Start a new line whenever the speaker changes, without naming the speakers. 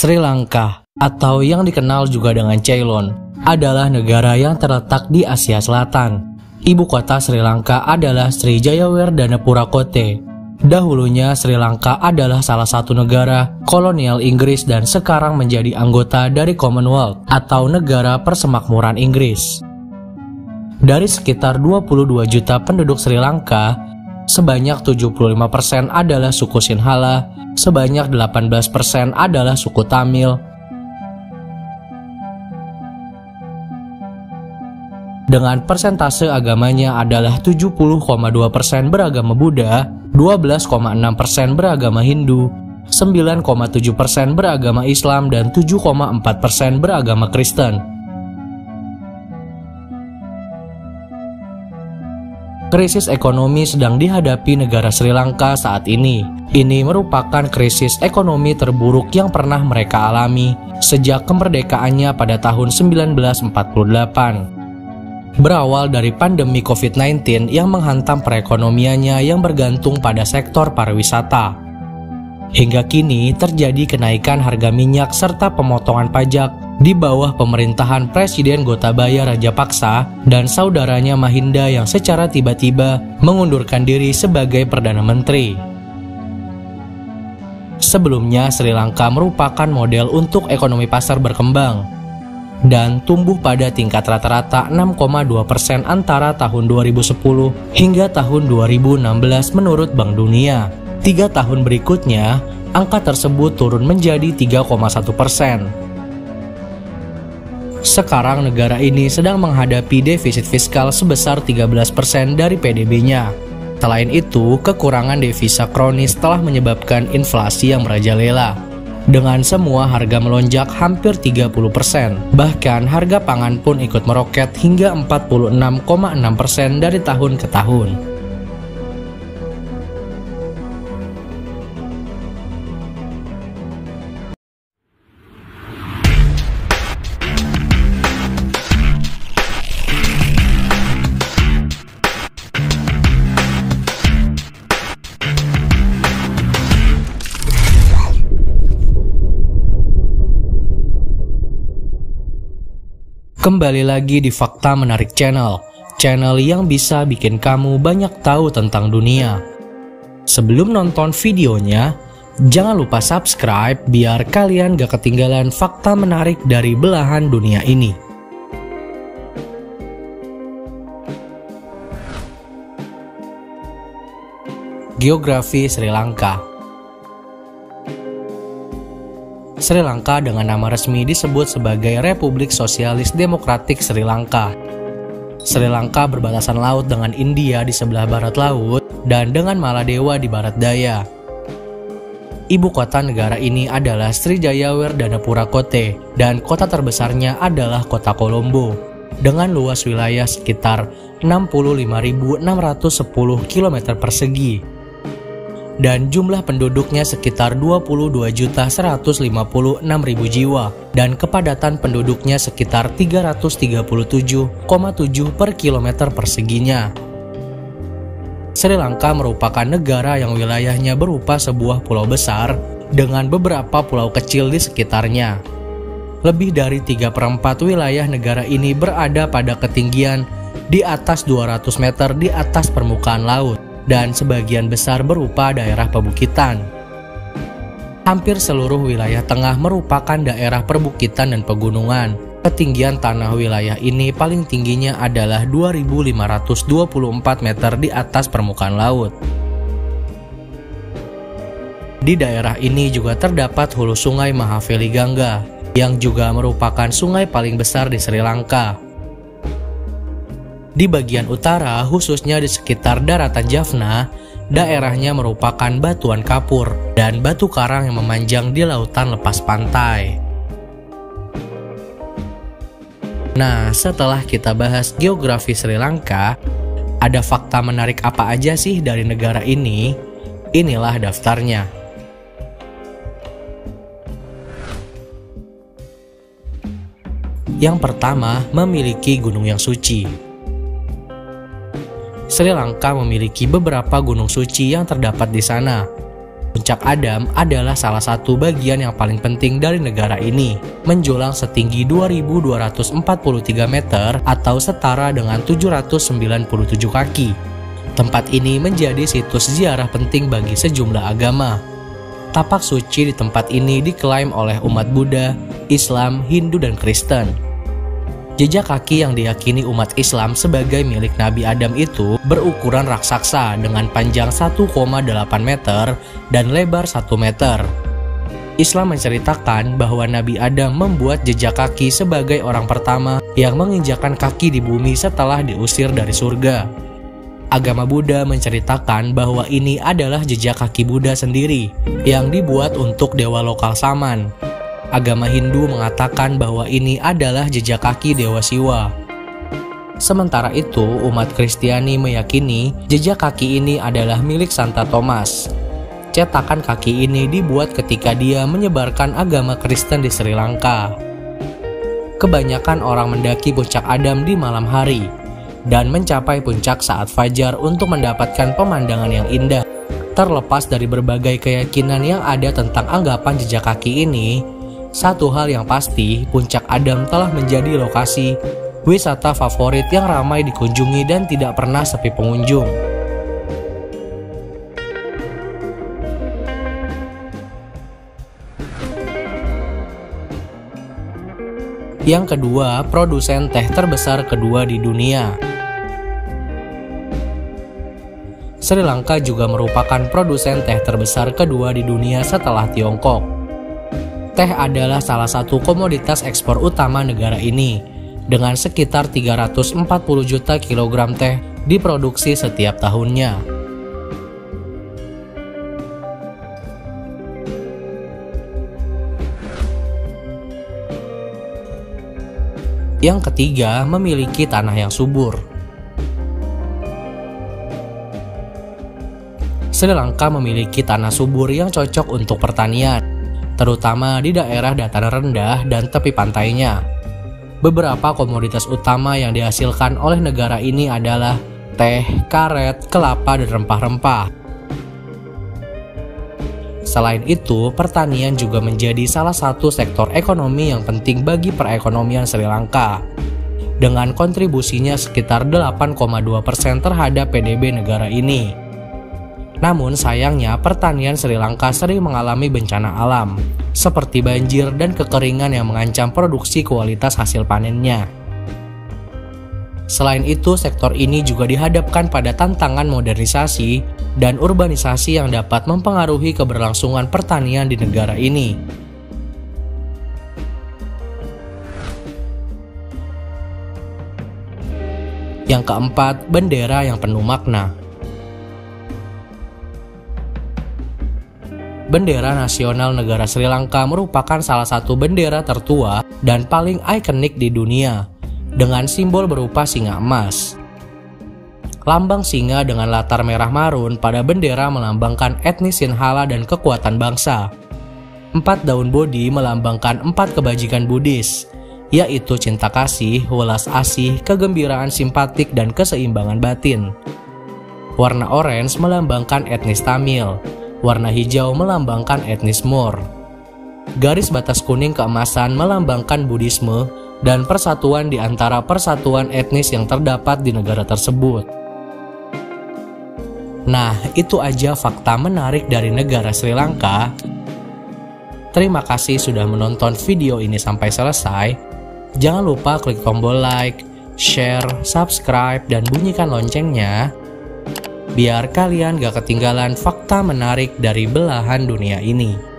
Sri Lanka, atau yang dikenal juga dengan Ceylon, adalah negara yang terletak di Asia Selatan. Ibu kota Sri Lanka adalah Sriwijayawardhanapura Kotte. Dahulunya Sri Lanka adalah salah satu negara kolonial Inggris dan sekarang menjadi anggota dari Commonwealth atau Negara Persemakmuran Inggris. Dari sekitar 22 juta penduduk Sri Lanka, sebanyak 75% adalah suku Sinhala, sebanyak 18% adalah suku Tamil, dengan persentase agamanya adalah 70,2% beragama Buddha, 12,6% beragama Hindu, 9,7% beragama Islam, dan 7,4% beragama Kristen. Krisis ekonomi sedang dihadapi negara Sri Lanka saat ini. Ini merupakan krisis ekonomi terburuk yang pernah mereka alami sejak kemerdekaannya pada tahun 1948. Berawal dari pandemi COVID-19 yang menghantam perekonomiannya yang bergantung pada sektor pariwisata. Hingga kini terjadi kenaikan harga minyak serta pemotongan pajak di bawah pemerintahan Presiden Gotabaya Rajapaksa dan saudaranya Mahinda yang secara tiba-tiba mengundurkan diri sebagai Perdana Menteri. Sebelumnya Sri Lanka merupakan model untuk ekonomi pasar berkembang dan tumbuh pada tingkat rata-rata 6,2% antara tahun 2010 hingga tahun 2016 menurut Bank Dunia. 3 tahun berikutnya, angka tersebut turun menjadi 3,1%. Sekarang negara ini sedang menghadapi defisit fiskal sebesar 13% dari PDB-nya. Selain itu, kekurangan devisa kronis telah menyebabkan inflasi yang merajalela. Dengan semua harga melonjak hampir 30%, bahkan harga pangan pun ikut meroket hingga 46,6% dari tahun ke tahun. Kembali lagi di Fakta Menarik Channel yang bisa bikin kamu banyak tahu tentang dunia. Sebelum nonton videonya, jangan lupa subscribe biar kalian gak ketinggalan fakta menarik dari belahan dunia ini. Geografi Sri Lanka. Sri Lanka dengan nama resmi disebut sebagai Republik Sosialis Demokratik Sri Lanka. Sri Lanka berbatasan laut dengan India di sebelah barat laut dan dengan Maladewa di barat daya. Ibu kota negara ini adalah Sriwijayawardhanapura Kotte dan kota terbesarnya adalah kota Colombo dengan luas wilayah sekitar 65.610 km persegi. Dan jumlah penduduknya sekitar 22.156.000 jiwa dan kepadatan penduduknya sekitar 337,7 per kilometer perseginya. Sri Lanka merupakan negara yang wilayahnya berupa sebuah pulau besar dengan beberapa pulau kecil di sekitarnya. Lebih dari 3/4 wilayah negara ini berada pada ketinggian di atas 200 meter di atas permukaan laut, dan sebagian besar berupa daerah perbukitan. Hampir seluruh wilayah tengah merupakan daerah perbukitan dan pegunungan. Ketinggian tanah wilayah ini paling tingginya adalah 2.524 meter di atas permukaan laut. Di daerah ini juga terdapat hulu sungai Mahaveliganga, yang juga merupakan sungai paling besar di Sri Lanka. Di bagian utara, khususnya di sekitar daratan Jaffna, daerahnya merupakan batuan kapur dan batu karang yang memanjang di lautan lepas pantai. Nah, setelah kita bahas geografi Sri Lanka, ada fakta menarik apa aja sih dari negara ini? Inilah daftarnya. Yang pertama, memiliki gunung yang suci. Sri Lanka memiliki beberapa gunung suci yang terdapat di sana. Puncak Adam adalah salah satu bagian yang paling penting dari negara ini, menjulang setinggi 2.243 meter atau setara dengan 797 kaki. Tempat ini menjadi situs ziarah penting bagi sejumlah agama. Tapak suci di tempat ini diklaim oleh umat Buddha, Islam, Hindu, dan Kristen. Jejak kaki yang diyakini umat Islam sebagai milik Nabi Adam itu berukuran raksasa dengan panjang 1,8 meter dan lebar 1 meter. Islam menceritakan bahwa Nabi Adam membuat jejak kaki sebagai orang pertama yang menginjakkan kaki di bumi setelah diusir dari surga. Agama Buddha menceritakan bahwa ini adalah jejak kaki Buddha sendiri yang dibuat untuk dewa lokal Saman. Agama Hindu mengatakan bahwa ini adalah jejak kaki Dewa Siwa. Sementara itu, umat Kristiani meyakini jejak kaki ini adalah milik Santa Thomas. Cetakan kaki ini dibuat ketika dia menyebarkan agama Kristen di Sri Lanka. Kebanyakan orang mendaki puncak Adam di malam hari dan mencapai puncak saat fajar untuk mendapatkan pemandangan yang indah. Terlepas dari berbagai keyakinan yang ada tentang anggapan jejak kaki ini, satu hal yang pasti, puncak Adam telah menjadi lokasi wisata favorit yang ramai dikunjungi dan tidak pernah sepi pengunjung. Yang kedua, produsen teh terbesar kedua di dunia. Sri Lanka juga merupakan produsen teh terbesar kedua di dunia setelah Tiongkok. Teh adalah salah satu komoditas ekspor utama negara ini, dengan sekitar 340 juta kilogram teh diproduksi setiap tahunnya. Yang ketiga, memiliki tanah yang subur. Sri Lanka memiliki tanah subur yang cocok untuk pertanian, terutama di daerah dataran rendah dan tepi pantainya. Beberapa komoditas utama yang dihasilkan oleh negara ini adalah teh, karet, kelapa, dan rempah-rempah. Selain itu, pertanian juga menjadi salah satu sektor ekonomi yang penting bagi perekonomian Sri Lanka, dengan kontribusinya sekitar 8,2% terhadap PDB negara ini. Namun sayangnya pertanian Sri Lanka sering mengalami bencana alam, seperti banjir dan kekeringan yang mengancam produksi kualitas hasil panennya. Selain itu, sektor ini juga dihadapkan pada tantangan modernisasi dan urbanisasi yang dapat mempengaruhi keberlangsungan pertanian di negara ini. Yang keempat, bendera yang penuh makna. Bendera nasional negara Sri Lanka merupakan salah satu bendera tertua dan paling ikonik di dunia, dengan simbol berupa singa emas. Lambang singa dengan latar merah marun pada bendera melambangkan etnis Sinhala dan kekuatan bangsa. 4 daun bodi melambangkan 4 kebajikan Buddhis, yaitu cinta kasih, welas asih, kegembiraan simpatik, dan keseimbangan batin. Warna orange melambangkan etnis Tamil. Warna hijau melambangkan etnis Moor. Garis batas kuning keemasan melambangkan Buddhisme dan persatuan di antara persatuan etnis yang terdapat di negara tersebut. Nah, itu aja fakta menarik dari negara Sri Lanka. Terima kasih sudah menonton video ini sampai selesai. Jangan lupa klik tombol like, share, subscribe, dan bunyikan loncengnya, biar kalian gak ketinggalan fakta menarik dari belahan dunia ini.